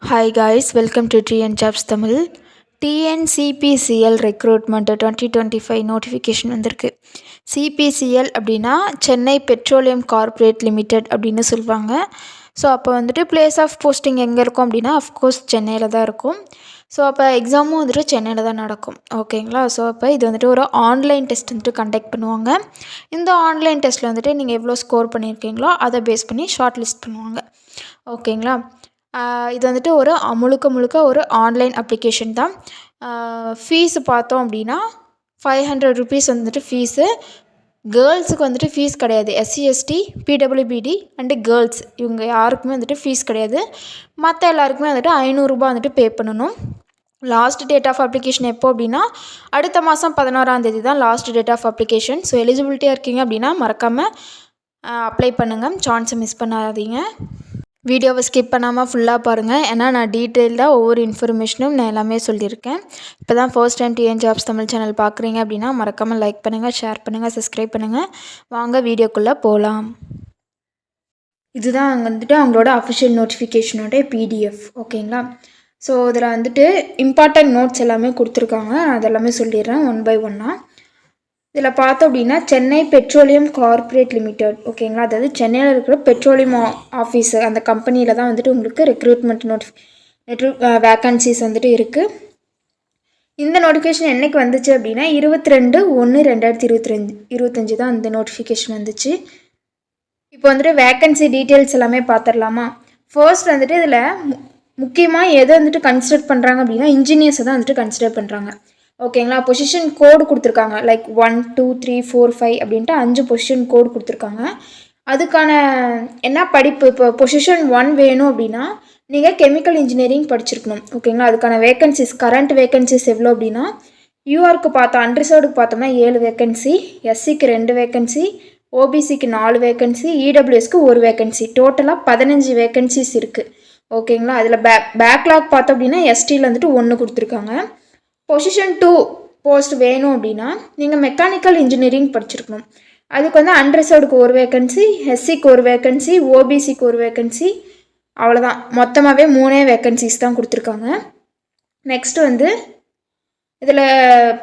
Hi guys, welcome to TN Jobs Tamil. TNCPCL recruitment 2025 notification வந்திருக்கு. CPCL அப்படின்னா Chennai petroleum corporate limited அப்படின்னு சொல்லுவாங்க. So அப்போ வந்துட்டு பிளேஸ் ஆஃப் போஸ்டிங் எங்கே இருக்கும் அப்படின்னா அஃப்கோர்ஸ் சென்னையில் தான் இருக்கும். ஸோ அப்போ எக்ஸாமும் வந்துட்டு சென்னையில் தான் நடக்கும். ஓகேங்களா? ஸோ அப்போ இது வந்துட்டு ஒரு ஆன்லைன் டெஸ்ட் வந்துட்டு கண்டக்ட் பண்ணுவாங்க. இந்த ஆன்லைன் டெஸ்ட்டில் வந்துட்டு நீங்கள் எவ்வளோ ஸ்கோர் பண்ணியிருக்கீங்களோ அதை பேஸ் பண்ணி ஷார்ட் லிஸ்ட் பண்ணுவாங்க. ஓகேங்களா? இது வந்துட்டு ஒரு முழுக்க ஒரு ஆன்லைன் அப்ளிகேஷன் தான். ஃபீஸு பார்த்தோம் அப்படின்னா 500 ருபீஸ் வந்துட்டு ஃபீஸு. கேர்ள்ஸுக்கு வந்துட்டு ஃபீஸ் கிடையாது. SC ST PWBD and girls இவங்க யாருக்குமே வந்துட்டு ஃபீஸ் கிடையாது. மற்ற எல்லாருக்குமே வந்துட்டு 500 வந்துட்டு பே பண்ணணும். லாஸ்ட் டேட் ஆஃப் அப்ளிகேஷன் எப்போ அப்படின்னா அடுத்த மாதம் 11ஆம் தான் last date of application. So எலிஜிபிலிட்டியாக இருக்கீங்க அப்படின்னா மறக்காமல் அப்ளை பண்ணுங்கள். சான்ஸை மிஸ் பண்ணாதீங்க. வீடியோவை ஸ்கிப் பண்ணாமல் ஃபுல்லாக பாருங்கள். ஏன்னா நான் டீட்டெயில்டாக ஒவ்வொரு இன்ஃபர்மேஷனும் நான் எல்லாமே சொல்லியிருக்கேன். இப்போ தான் first time TN jobs Tamil channel பார்க்குறீங்க அப்படின்னா மறக்காமல் லைக் பண்ணுங்கள், ஷேர் பண்ணுங்கள், சப்ஸ்கிரைப் பண்ணுங்கள். வாங்க வீடியோக்குள்ளே போகலாம். இதுதான் அங்கே வந்துட்டு அவங்களோட அஃபிஷியல் நோட்டிஃபிகேஷனோட பிடிஎஃப். ஓகேங்களா? ஸோ இதில் வந்துட்டு இம்பார்ட்டன்ட் நோட்ஸ் எல்லாமே கொடுத்துருக்காங்க. அதெல்லாமே சொல்லிடுறேன் ஒன் பை ஒன்னாக. இதில் பார்த்தோம் அப்படின்னா சென்னை பெட்ரோலியம் கார்ப்பரேட் லிமிடெட். ஓகேங்களா? அதாவது சென்னையில் இருக்கிற பெட்ரோலியம் ஆஃபீஸு அந்த கம்பெனியில் தான் வந்துட்டு உங்களுக்கு ரெக்ரூட்மெண்ட் வேக்கன்சிஸ் வந்துட்டு இருக்குது. இந்த நோட்டிஃபிகேஷன் என்றைக்கு வந்துச்சு அப்படின்னா 22/1/2025 தான் இந்த நோட்டிஃபிகேஷன் வந்துச்சு. இப்போ வந்துட்டு வேக்கன்சி டீட்டெயில்ஸ் எல்லாமே பார்த்துடலாமா? ஃபர்ஸ்ட் வந்துட்டு இதில் முக்கியமாக எதை வந்துட்டு கன்சிடர் பண்ணுறாங்க அப்படின்னா இன்ஜினியர்ஸை தான் வந்துட்டு கன்சிடர் பண்ணுறாங்க. ஓகேங்களா? பொசிஷன் கோடு கொடுத்துருக்காங்க. லைக் 1 2 3 4 5 அப்படின்ட்டு 5 பொசிஷன் கோடு கொடுத்துருக்காங்க. அதுக்கான என்ன படிப்பு இப்போ பொசிஷன் 1 வேணும் அப்படின்னா நீங்கள் கெமிக்கல் இன்ஜினியரிங் படிச்சிருக்கணும். ஓகேங்களா? அதுக்கான வேக்கன்சிஸ் கரண்ட் வேக்கன்சிஸ் எவ்வளோ அப்படின்னா யூஆருக்கு பார்த்தோம் அன்ரிசர்வ்டுக்கு பார்த்தோம்னா 7 வேக்கன்சி, எஸ்சிக்கு 2 வேக்கன்சி, ஓபிசிக்கு 4 வேக்கன்சி, இடபிள்யூஎஸ்க்கு 1 வேக்கன்சி, டோட்டலாக 15 வேக்கன்சிஸ் இருக்குது. ஓகேங்களா? அதில் பேக்லாக் பார்த்தோம் அப்படின்னா எஸ்டியில் வந்துட்டு 1 கொடுத்துருக்காங்க. பொசிஷன் 2 போஸ்ட் வேணும் அப்படின்னா நீங்கள் மெக்கானிக்கல் இன்ஜினியரிங் படிச்சிருக்கணும். அதுக்கு வந்து அன்ரிசர்வ்டுக்கு 1 வேக்கன்சி, எஸ்சிக்கு 1 வேக்கன்சி, ஓபிசிக்கு 1 வேக்கன்சி, அவ்வளோதான். மொத்தமாகவே 3 வேக்கன்சிஸ் தான் கொடுத்துருக்காங்க. நெக்ஸ்ட் வந்து இதில்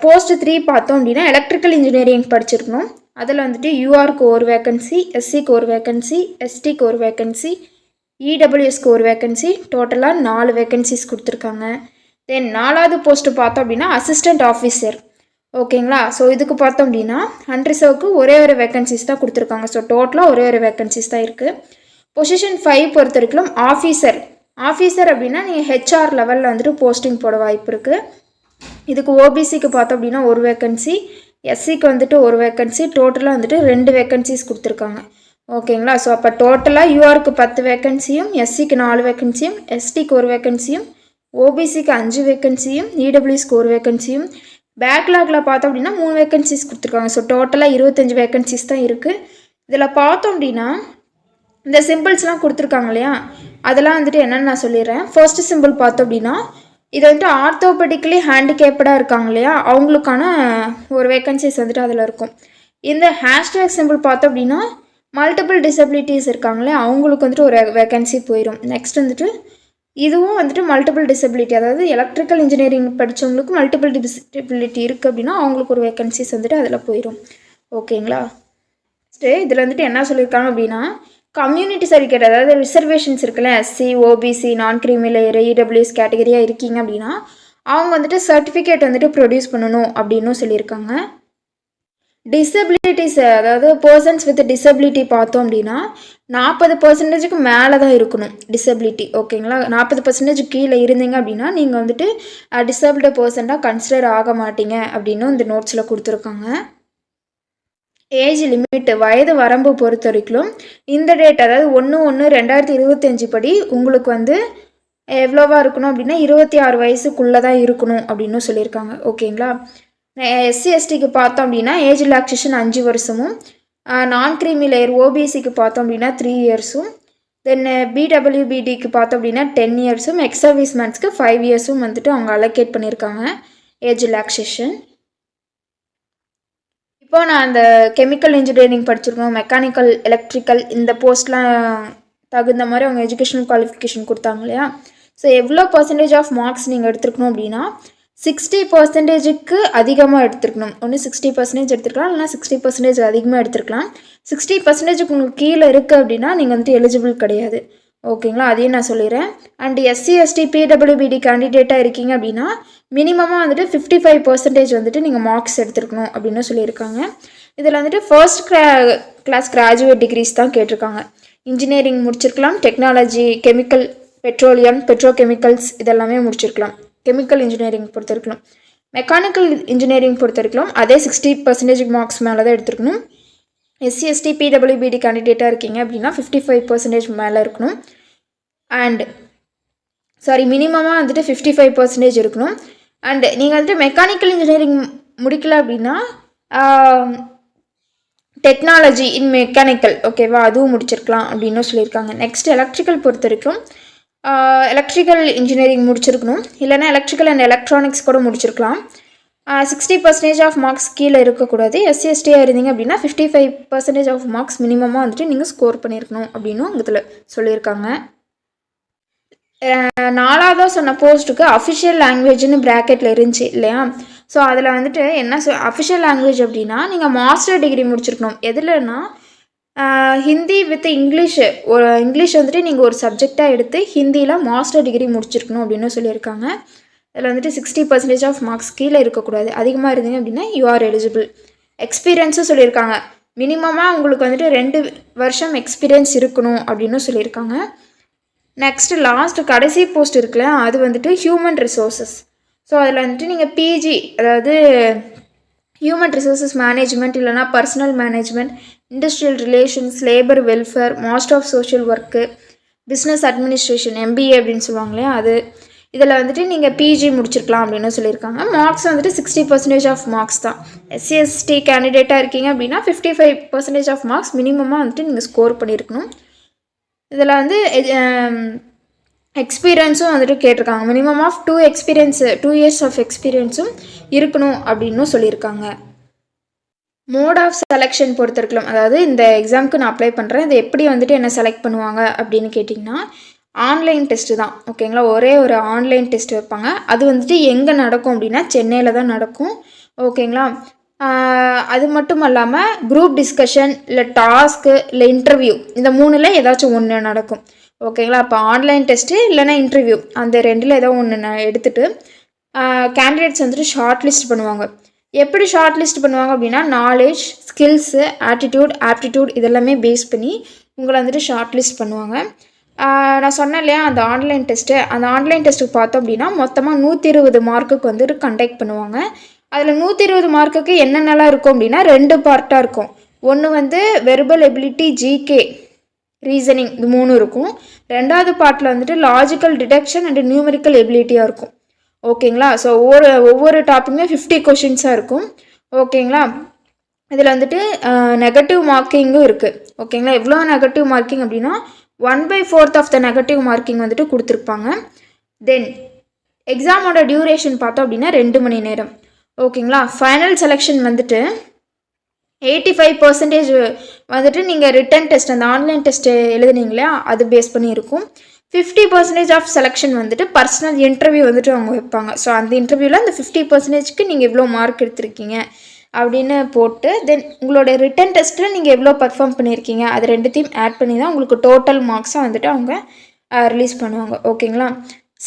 போஸ்ட் 3 பார்த்தோம் அப்படின்னா எலக்ட்ரிக்கல் இன்ஜினியரிங் படிச்சிருக்கணும். அதில் வந்துட்டு யூஆருக்கு 1 வேக்கன்சி, எஸ்சிக்கு 1 வேக்கன்சி, எஸ்டிக்கு 1 வேக்கன்சி, இடபிள்யூஎஸ்க்கு 1 வேக்கன்சி, டோட்டலாக 4 வேக்கன்சிஸ் கொடுத்துருக்காங்க. தென் 4வது போஸ்ட்டு பார்த்தோம் அப்படின்னா அசிஸ்டண்ட் ஆஃபீஸர். ஓகேங்களா? ஸோ இதுக்கு பார்த்தோம் அப்படின்னா அன்ரிசர்வ்க்கு ஒரே ஒரு வேக்கன்சிஸ் தான் கொடுத்துருக்காங்க. ஸோ டோட்டலாக ஒரே ஒரு வேக்கன்சிஸ் தான் இருக்குது. பொசிஷன் 5 பொறுத்த வரைக்கும் ஆஃபீஸர் அப்படின்னா நீங்கள் ஹெச்ஆர் லெவலில் வந்துட்டு போஸ்டிங் போட வாய்ப்பு இருக்குது. இதுக்கு ஓபிசிக்கு பார்த்தோம் அப்படின்னா 1 வேக்கன்சி, எஸ்சிக்கு வந்துட்டு 1 வேக்கன்சி, டோட்டலாக வந்துட்டு 2 வேக்கன்சிஸ் கொடுத்துருக்காங்க. ஓகேங்களா? ஸோ அப்போ டோட்டலாக யூஆருக்கு 10 வேக்கன்சியும், எஸ்சிக்கு 4 வேக்கன்சியும், எஸ்டிக்கு 1 வேக்கன்சியும், ஓபிசிக்கு 5 வேக்கன்சியும், இடபிள்யூஎஸ்க்கு 1 வேக்கன்சியும், பேக்லாகில் பார்த்தோம் அப்படின்னா 3 வேக்கன்சிஸ் கொடுத்துருக்காங்க. ஸோ டோட்டலாக 25 வேக்கன்சிஸ் தான் இருக்குது. இதில் பார்த்தோம் அப்படின்னா இந்த சிம்பிள்ஸ்லாம் கொடுத்துருக்காங்க இல்லையா, அதெல்லாம் வந்துட்டு என்னென்னு நான் சொல்லிடுறேன். ஃபர்ஸ்ட் சிம்பிள் பார்த்தோம் அப்படின்னா இது வந்துட்டு ஆர்த்தோபெடிக்கலி ஹேண்டிகேப்டாக இருக்காங்க இல்லையா, அவங்களுக்கான ஒரு வேக்கன்சிஸ் வந்துட்டு அதில் இருக்கும். இந்த ஹேஷ்டேக் சிம்பிள் பார்த்தோம் அப்படின்னா மல்டிபிள் டிசபிலிட்டிஸ் இருக்காங்களே அவங்களுக்கு வந்துட்டு ஒரு வேக்கன்சி போயிடும். நெக்ஸ்ட் வந்துட்டு இதுவும் வந்துட்டு மல்டிபிள் டிசபிலிட்டி, அதாவது எலக்ட்ரிக்கல் இன்ஜினியரிங் படித்தவங்களுக்கு மல்டிபிள் டிசபிலிட்டி இருக்குது அப்படின்னா அவங்களுக்கு ஒரு வேக்கன்சிஸ் வந்துட்டு அதில் போயிடும். ஓகேங்களா? நெக்ஸ்ட்டு இதில் வந்துட்டு என்ன சொல்லியிருக்காங்க அப்படின்னா கம்யூனிட்டி சர்டிஃபிகேட், அதாவது ரிசர்வேஷன்ஸ் இருக்குல்ல, SC OBC non creamy layer EWS கேட்டகரியாக இருக்கீங்க அப்படின்னா அவங்க வந்துட்டு சர்டிஃபிகேட் வந்துட்டு ப்ரொடியூஸ் பண்ணணும் அப்படின்னு சொல்லியிருக்காங்க. டிசபிலிட்டிஸ், அதாவது பர்சன்ஸ் வித் டிசபிலிட்டி பார்த்தோம் அப்படின்னா 40% மேலே தான் இருக்கணும் டிசபிலிட்டி. ஓகேங்களா? 40% கீழே இருந்தீங்க அப்படின்னா நீங்கள் வந்துட்டு டிசபிள்டு பர்சனாக கன்சிடர் ஆக மாட்டீங்க அப்படின்னு இந்த நோட்ஸில் கொடுத்துருக்காங்க. ஏஜ் லிமிட், வயது வரம்பு பொறுத்த வரைக்கும் இந்த டேட், அதாவது 1/1/2025 படி உங்களுக்கு வந்து எவ்வளோவா இருக்கணும் அப்படின்னா 26 வயசுக்குள்ளே தான் இருக்கணும் அப்படின்னு சொல்லியிருக்காங்க. ஓகேங்களா? எஸ்சி எஸ்டிக்கு பார்த்தோம் அப்படின்னா ஏஜ் ரிலாக்ஸேஷன் 5 வருஷமும், நான் கிரீமி லேயர் ஓபிசிக்கு பார்த்தோம் அப்படின்னா 3 இயர்ஸும், தென் பிடபிள்யூபிடிக்கு பார்த்தோம் அப்படின்னா 10 இயர்ஸும், எக்ஸ் சர்வீஸ் மேன்ஸ்க்கு 5 இயர்ஸும் வந்துட்டு அவங்க அலோகேட் பண்ணியிருக்காங்க ஏஜ் ரிலாக்ஸேஷன். இப்போ நான் அந்த கெமிக்கல் இன்ஜினியரிங் படிச்சிருக்கோம், மெக்கானிக்கல் எலக்ட்ரிக்கல் இந்த போஸ்ட்லாம் தகுந்த மாதிரி அவங்க எஜுகேஷனல் குவாலிஃபிகேஷன் கொடுத்தாங்க இல்லையா. ஸோ எவ்வளோ பர்சன்டேஜ் ஆஃப் மார்க்ஸ் நீங்கள் எடுத்துருக்கணும் அப்படின்னா 60%க்கு அதிகமாக எடுத்துருக்கணும். ஒன்று 60% எடுத்துருக்கலாம், இல்லைனா 60% அதிகமாக எடுத்துருக்கலாம். 60%க்கு உங்களுக்கு கீழே இருக்குது அப்படின்னா நீங்கள் வந்துட்டு எலிஜிபிள் கிடையாது. ஓகேங்களா, அதையும் நான் சொல்லிடுறேன். அண்ட் எஸ்சி எஸ்டி பிடபிள்யூபிடி கேண்டிடேட்டாக இருக்கீங்க அப்படின்னா மினிமமாக வந்துட்டு 55% வந்துட்டு நீங்கள் மார்க்ஸ் எடுத்துருக்கணும் அப்படின்னு சொல்லியிருக்காங்க. இதில் வந்துட்டு ஃபர்ஸ்ட் கிளாஸ் கிராஜுவேட் டிகிரிஸ் தான் கேட்டிருக்காங்க. இன்ஜினியரிங் முடிச்சிருக்கலாம், டெக்னாலஜி, கெமிக்கல், பெட்ரோலியம், பெட்ரோகெமிக்கல்ஸ் இதெல்லாமே முடிச்சிருக்கலாம். கெமிக்கல் இன்ஜினியரிங் பொறுத்திருக்கலாம். மெக்கானிக்கல் இன்ஜினியரிங் பொறுத்திருக்கலாம், அதே 60% மார்க்ஸ் மேலே தான் எடுத்துருக்கணும். எஸ்சி எஸ்டி பிடபிள்யூபிடி கேண்டிடேட்டாக இருக்கீங்க அப்படின்னா 55% மேலே இருக்கணும். அண்ட் மினிமமாக வந்துட்டு 55% இருக்கணும். அண்ட் நீங்கள் வந்துட்டு மெக்கானிக்கல் இன்ஜினியரிங் முடிக்கல அப்படின்னா டெக்னாலஜி இன் மெக்கானிக்கல், ஓகேவா, அதுவும் முடிச்சிருக்கலாம் அப்படின்னு சொல்லியிருக்காங்க. நெக்ஸ்ட் எலக்ட்ரிக்கல் பொறுத்த வரைக்கும் எலக்ட்ரிக்கல் இன்ஜினியரிங் முடிச்சிருக்கணும், இல்லைனா எலக்ட்ரிக்கல் அண்ட் எலக்ட்ரானிக்ஸ் கூட முடிச்சிருக்கலாம். 60% ஆஃப் மார்க்ஸ் கீழே இருக்கக்கூடாது. எஸ்சி எஸ்டியாக இருந்தீங்க அப்படின்னா 55% ஆஃப் மார்க்ஸ் மினிமமாக வந்துட்டு நீங்கள் ஸ்கோர் பண்ணியிருக்கணும் அப்படின்னு இதில் சொல்லியிருக்காங்க. 4ஆவதாக சொன்ன போஸ்ட்டுக்கு அஃபிஷியல் லாங்குவேஜ்னு ப்ராக்கெட்டில் இருந்துச்சு இல்லையா? ஸோ அதில் வந்துட்டு என்ன அஃபிஷியல் லாங்குவேஜ் அப்படின்னா நீங்கள் மாஸ்டர் டிகிரி முடிச்சிருக்கணும். எதுலன்னா ஹிந்தி வித் இங்கிலீஷு, ஒரு இங்கிலீஷ் வந்துட்டு நீங்கள் ஒரு சப்ஜெக்டாக எடுத்து ஹிந்தியில் மாஸ்டர் டிகிரி முடிச்சிருக்கணும் அப்படின்னு சொல்லியிருக்காங்க. அதில் வந்துட்டு 60% ஆஃப் மார்க்ஸ் கீழே இருக்கக்கூடாது. அதிகமாக இருந்தீங்க அப்படின்னா யூ ஆர் எலிஜிபிள். எக்ஸ்பீரியன்ஸும் சொல்லியிருக்காங்க. மினிமமாக உங்களுக்கு வந்துட்டு 2 வருஷம் எக்ஸ்பீரியன்ஸ் இருக்கணும் அப்படின்னு சொல்லியிருக்காங்க. நெக்ஸ்ட்டு லாஸ்ட்டு கடைசி போஸ்ட் இருக்குல்ல, அது வந்துட்டு ஹியூமன் ரிசோர்ஸஸ். ஸோ அதில் வந்துட்டு நீங்கள் பிஜி, அதாவது ஹியூமன் ரிசோர்ஸஸ் மேனேஜ்மெண்ட், இல்லைனா personal management, industrial relations, labour welfare, master of social work, business administration, MBA அப்படின்னு சொல்லுவாங்களே அது, இதில் வந்துட்டு நீங்கள் பிஜி முடிச்சிருக்கலாம் அப்படின்னு சொல்லியிருக்காங்க. மார்க்ஸ் வந்துட்டு 60% ஆஃப் மார்க்ஸ் தான். எஸ்சி எஸ்டி கேண்டிடேட்டாக இருக்கீங்க அப்படின்னா 55% ஆஃப் மார்க்ஸ் மினிமமாக வந்துட்டு நீங்கள் ஸ்கோர் பண்ணியிருக்கணும். இதில் வந்து எக்ஸ்பீரியன்ஸும் வந்துட்டு கேட்டிருக்காங்க. மினிமம் ஆஃப் 2 இயர்ஸ் ஆஃப் எக்ஸ்பீரியன்ஸும் இருக்கணும் அப்படின்னு சொல்லியிருக்காங்க. மோட் ஆஃப் செலெக்ஷன் பொறுத்திருக்கலாம். அதாவது இந்த எக்ஸாமுக்கு நான் அப்ளை பண்ணுறேன், இதை எப்படி வந்துட்டு என்ன செலக்ட் பண்ணுவாங்க அப்படின்னு கேட்டிங்கன்னா ஆன்லைன் டெஸ்ட்டு தான். ஓகேங்களா, ஒரே ஒரு ஆன்லைன் டெஸ்ட் வைப்பாங்க. அது வந்துட்டு எங்கே நடக்கும் அப்படின்னா சென்னையில் தான் நடக்கும். ஓகேங்களா, அது மட்டும் இல்லாமல் குரூப் டிஸ்கஷன், இல்லை டாஸ்க்கு, இல்லை இன்டர்வியூ, இந்த 3ல் ஏதாச்சும் ஒன்று நடக்கும். ஓகேங்களா, அப்போ ஆன்லைன் டெஸ்ட்டு இல்லைனா இன்டர்வியூ, அந்த 2ல் ஏதோ ஒன்று நான் எடுத்துகிட்டு கேண்டிடேட்ஸ் வந்துட்டு ஷார்ட் லிஸ்ட் பண்ணுவாங்க. எப்படி ஷார்ட் லிஸ்ட் பண்ணுவாங்க அப்படின்னா நாலேஜ், ஸ்கில்ஸு, ஆப்டிடியூட் இதெல்லாமே பேஸ் பண்ணி உங்களை வந்துட்டு ஷார்ட் லிஸ்ட் பண்ணுவாங்க. நான் சொன்னேன் இல்லையா அந்த ஆன்லைன் டெஸ்ட்டுக்கு பார்த்தோம் அப்படின்னா மொத்தமாக 120 மார்க்குக்கு வந்துட்டு கண்டக்ட் பண்ணுவாங்க. அதில் 120 மார்க்குக்கு என்னென்னலாம் இருக்கும் அப்படின்னா 2 பார்ட்டாக இருக்கும். ஒன்று வந்து வெர்பல் எபிலிட்டி, ஜிகே, ரீசனிங், இது 3 இருக்கும். 2வது பார்ட்டில் வந்துட்டு லாஜிக்கல் டிடக்ஷன் அண்ட் நியூமெரிக்கல் எபிலிட்டியாக இருக்கும். ஓகேங்களா, ஸோ ஒவ்வொரு டாப்பிக்குமே 50 கொஷின்ஸாக இருக்கும். ஓகேங்களா, இதில் வந்துட்டு நெகட்டிவ் மார்க்கிங்கும் இருக்குது. ஓகேங்களா, எவ்வளோ நெகட்டிவ் மார்க்கிங் அப்படின்னா 1/4 ஆஃப் த நெகட்டிவ் மார்க்கிங் வந்துட்டு கொடுத்துருப்பாங்க. தென் எக்ஸாமோட டியூரேஷன் பார்த்தோம் அப்படின்னா 2 மணி நேரம். ஓகேங்களா, ஃபைனல் செலெக்ஷன் வந்துட்டு 85% வந்துட்டு நீங்கள் ரிட்டன் டெஸ்ட், அந்த ஆன்லைன் டெஸ்ட்டு எழுதுனீங்களா அது பேஸ் பண்ணி இருக்கும். 50% ஆஃப் செலெக்ஷன் வந்துட்டு பர்சனல் இன்டர்வியூ வந்துட்டு அவங்க வைப்பாங்க. ஸோ அந்த இன்டர்வியூவில் அந்த 50%க்கு நீங்கள் எவ்வளோ மார்க் எடுத்திருக்கீங்க அப்படின்னு போட்டு தென் உங்களோட ரிட்டன் டெஸ்ட்டில் நீங்கள் எவ்வளோ பர்ஃபார்ம் பண்ணியிருக்கீங்க அது 2த்தையும் ஆட் பண்ணி தான் உங்களுக்கு டோட்டல் மார்க்ஸாக வந்துட்டு அவங்க ரிலீஸ் பண்ணுவாங்க. ஓகேங்களா,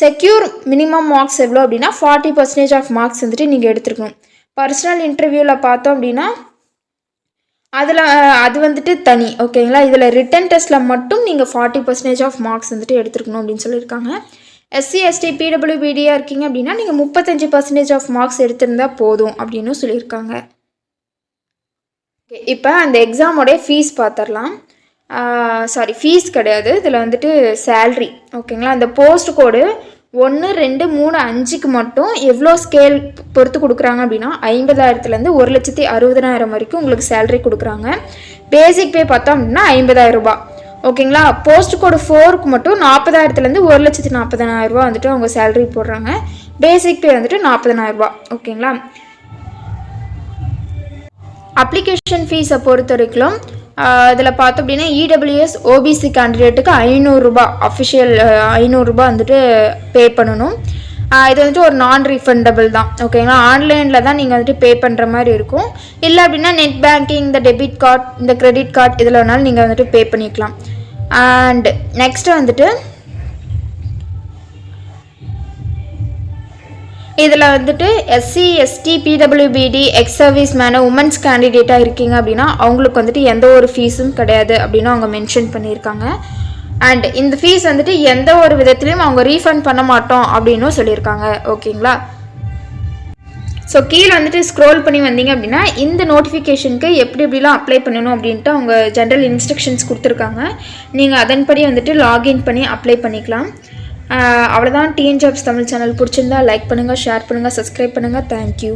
செக்யூர் மினிமம் மார்க்ஸ் எவ்வளோ அப்படின்னா 40% ஆஃப் மார்க்ஸ் வந்துட்டு நீங்கள் எடுத்துருக்கணும். பர்சனல் இன்டர்வியூவில் பார்த்தோம் அப்படின்னா அது வந்துட்டு தனி. ஓகேங்களா, இதில் ரிட்டன் டெஸ்ட்டில் மட்டும் நீங்கள் 40% ஆஃப் மார்க்ஸ் வந்துட்டு எடுத்துருக்கணும் அப்படின்னு சொல்லியிருக்காங்க. எஸ்சி எஸ்டி பிடபிள்யூபிடியாக இருக்கீங்க அப்படின்னா நீங்கள் 35% ஆஃப் மார்க்ஸ் எடுத்திருந்தால் போதும் அப்படின்னு சொல்லியிருக்காங்க. ஓகே, இப்போ அந்த எக்ஸாமோடைய ஃபீஸ் பார்த்துடலாம். ஃபீஸ் கிடையாது, இதில் வந்துட்டு சேல்ரி. ஓகேங்களா, அந்த போஸ்ட் கோடு 1, 2, 3, 5க்கு மட்டும் எவ்வளோ ஸ்கேல் பொறுத்து கொடுக்குறாங்க அப்படின்னா 50,000லேருந்து 1,60,000 வரைக்கும் உங்களுக்கு சேலரி கொடுக்குறாங்க. பேசிக் பே பார்த்தோம் அப்படின்னா 50,000 ரூபாய். ஓகேங்களா, போஸ்ட் கோடு 4க்கு மட்டும் 40,000லேருந்து 1,40,000 ரூபா வந்துட்டு அவங்க சேலரி போடுறாங்க. பேசிக் பே வந்துட்டு 40,000 ரூபா. ஓகேங்களா, அப்ளிகேஷன் ஃபீஸை பொறுத்த வரைக்கும் இதில் பார்த்தோம் அப்படின்னா இடபிள்யூஎஸ் ஓபிசி கேண்டிடேட்டுக்கு 500 ரூபாய் அஃபிஷியல் 500 ரூபாய் வந்துட்டு பே பண்ணணும். இது வந்துட்டு ஒரு நான் ரீஃபண்டபிள் தான். ஓகேங்களா, ஆன்லைனில் தான் நீங்கள் வந்துட்டு பே பண்ணுற மாதிரி இருக்கும். இல்லை அப்படின்னா நெட் பேங்கிங், இந்த டெபிட் கார்டு, இந்த கிரெடிட் கார்டு இதில் வேணாலும் நீங்கள் வந்துட்டு பே பண்ணிக்கலாம். அண்ட் நெக்ஸ்ட்டு வந்துட்டு இதில் வந்துட்டு எஸ்சி எஸ்டி பிடபிள்யூபிடி எக்ஸ் சர்வீஸ் மேனு உமன்ஸ் கேண்டிடேட்டாக இருக்கீங்க அப்படின்னா அவங்களுக்கு வந்துட்டு எந்த ஒரு ஃபீஸும் கிடையாது அப்படின்னு அவங்க மென்ஷன் பண்ணியிருக்காங்க. அண்ட் இந்த ஃபீஸ் வந்துட்டு எந்த ஒரு விதத்துலையும் அவங்க ரீஃபண்ட் பண்ண மாட்டோம் அப்படின்னும் சொல்லியிருக்காங்க. ஓகேங்களா, ஸோ கீழே வந்துட்டு ஸ்க்ரோல் பண்ணி வந்தீங்க அப்படின்னா இந்த நோட்டிஃபிகேஷனுக்கு எப்படிலாம் அப்ளை பண்ணணும் அப்படின்ட்டு அவங்க ஜென்ரல் இன்ஸ்ட்ரக்ஷன்ஸ் கொடுத்துருக்காங்க. நீங்கள் அதன்படி வந்துட்டு லாகின் பண்ணி அப்ளை பண்ணிக்கலாம். அவ்வளோதான். டிஎன் ஜாப்ஸ் தமிழ் சேனல் பிடிச்சிருந்தா லைக் பண்ணுங்கள், ஷேர் பண்ணுங்கள், சப்ஸ்கிரைப் பண்ணுங்கள். தேங்க்யூ.